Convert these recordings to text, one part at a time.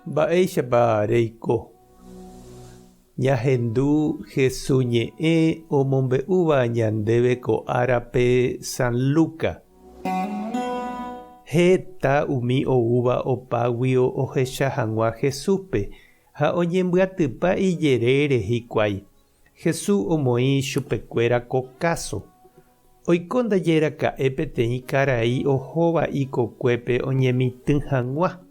Mba'éichapa reiko. Ñahendu Jesús ñe'ẽ omombe'úva ñandéve ko árape San Luca. Heta umi oúva opágui ohecha hag̃ua Jesúspe ha oñembyatýpa ijerére hikuái. Jesús omoĩ chupekuéra ko káso. Oiko ndajeraka'e peteĩ karai ohóva ikokuépe oñemitỹ hag̃ua.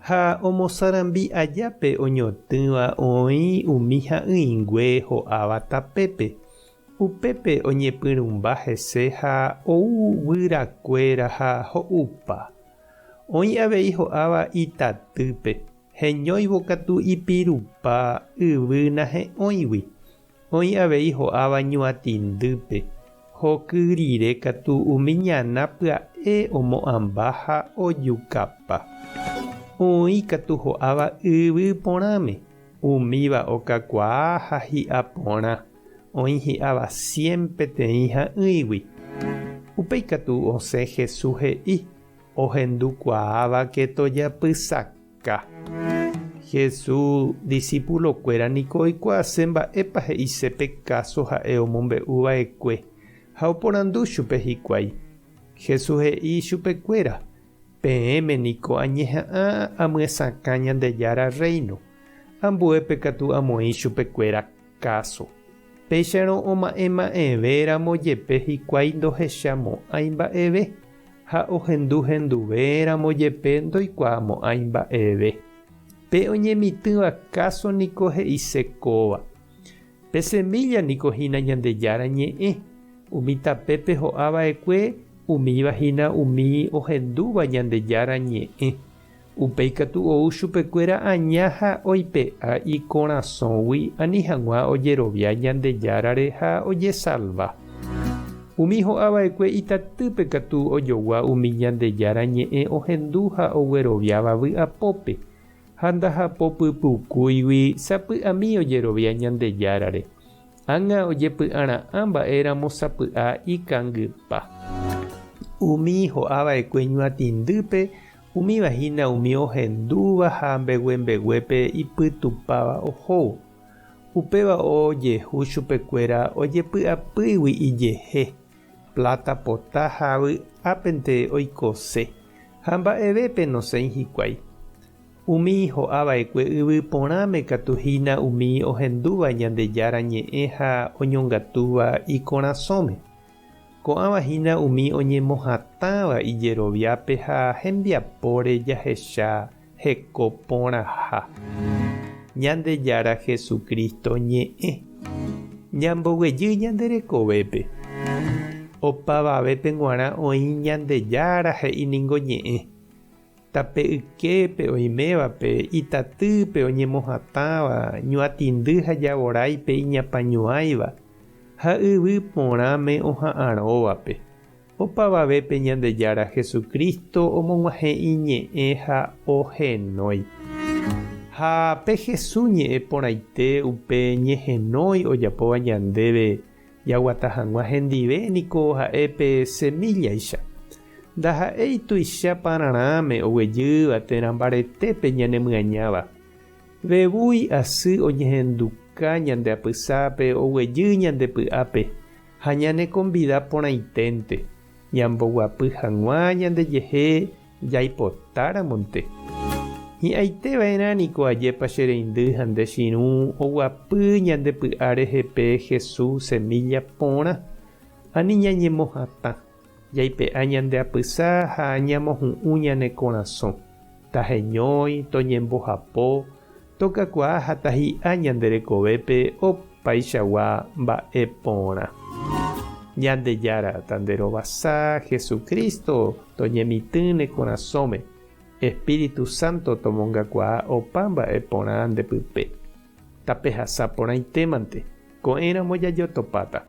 Ha omosarambi ajápe oñotỹva oĩ umi ha'ỹingue ho'áva tapépe. Upépe oñepyrũmba hese ha ouvýrakuéra ha ho'upa. Oĩ avei ho'áva itatýpe. Heñóivo katu ipirupa yvy nahe'õigui. Oĩ avei ho'áva ñuatindýpe. Hoky rire katu umi ñana pya'e omo'ãmba ha ojukápa. Oĩ katu ho'áva yvy porãme. Umíva okakuaa ha hi'a porã. Oĩ hi'áva 100 peteĩ ha'ỹigui. Upéi katu osẽ Jesús he'i. Ohendukuaáva ketojapysaka. Jesús discípulokuéra niko oikuaase mba'épa he'isépe káso ha'e omombe'uva'ekue. Ha oporandu chupe hikuái. Jesús he'i chupekuéra. Peẽme niko añeha'ã amyesakã Ñandejára reino. Ambuépe katu amoĩ chupekuéra káso. Péicharõ oma'ema'ẽvéramo jepe hikuái ndohechamo'ãi mba'eve. Ha ohenduhenduvéramo jepe ndoikuaamo'ãi mba'eve. Pe oñemitỹva káso niko he'isekóva. Pe semilla niko hína Ñandejára ñe'ẽ. Umi tapépe ho'áva'ekue umíva hína umi ohendúva Ñandejára ñe'ẽ. Upéi katu ou chupekuéra aña ha oipe'a ikorasõgui ani hag̃ua ojerovia Ñandejárare ha ojesalva. Umi ho'áva'ekue itatýpe katu ojogua umi Ñandejára ñe'ẽ ohendu ha ogueroviáva vy'apópe. Ha ndahapopypukúigui sapy'ami ojerovia Ñandejárare. Ág̃a ojepy'ara'ã mba'éramo sapy'a ikangypa. Umi ho'áva'ekue ñuatindýpe umíva hína umi ohendúva ha mbeguembeguépe ipytupáva ohóvo. Upéva ojehu chupekuéra ojepy'apýigui ijehe. Plata pota ha vy'ápente oikose. Ha mba'evépe nosẽi hikuái. Umi ho'áva'ekue yvy porãme katu hína umi ohendúva Ñandejára ñe'ẽ ha oñongatúva ikorasõme. Ko'ãva hína umi oñemohatãva ijeroviápe ha hembiapóre jahecha heko porãha. Ñandejára Jesucristo ñe'ẽ. Ñamboguejy ñanderekovépe. Opavavépe g̃uarã oĩ Ñandejára he'íningo ñe'ẽ. Tape yképe oimévape itatýpe oñemohatãva ñuatindy ha javoraipe iñapañuãiva. Ha yvy porãme oha'ãróvape. Opavavépe Ñandejára Jesucristo omog̃uahẽ'i ñe'ẽ ha ohenói. Ha pe Jesús ñe'ẽ porãite upe ñehenói ojapóva ñandéve jaguata hag̃ua hendive niko ha'épe semillaicha. Ndaha'éi tuicha pararãme oguejýva térã mbaretépe ñanemyañáva. Vevúi asy oñehenduka ñandeapysápe oguejy ñandepy'ápe ha ñane convida porãiténte. Ñamboguapy hag̃ua ñandejehe jaipotárãmonte. Hi'ãiteva'erã niko ajépa che reindy ha nde chiru oguapy ñandepy'a rehepe Jesús semilla porã. Ani ñañemohatã. Jaipe'a ñandeapysa ha ñamohu'ũ ñane korasõ. Taheñói, toñembohapó, tokakuaa ha tahi'a ñanderekovépe opaichagua mba'e porã. Ñandejára tanderovasa Jesucristo toñemitỹ ne korasõme. Espíritu Santo tomongakuaa opa mba'e porã ndepype. Tapehasa porãitémante. Ko'ẽramo jajotopáta.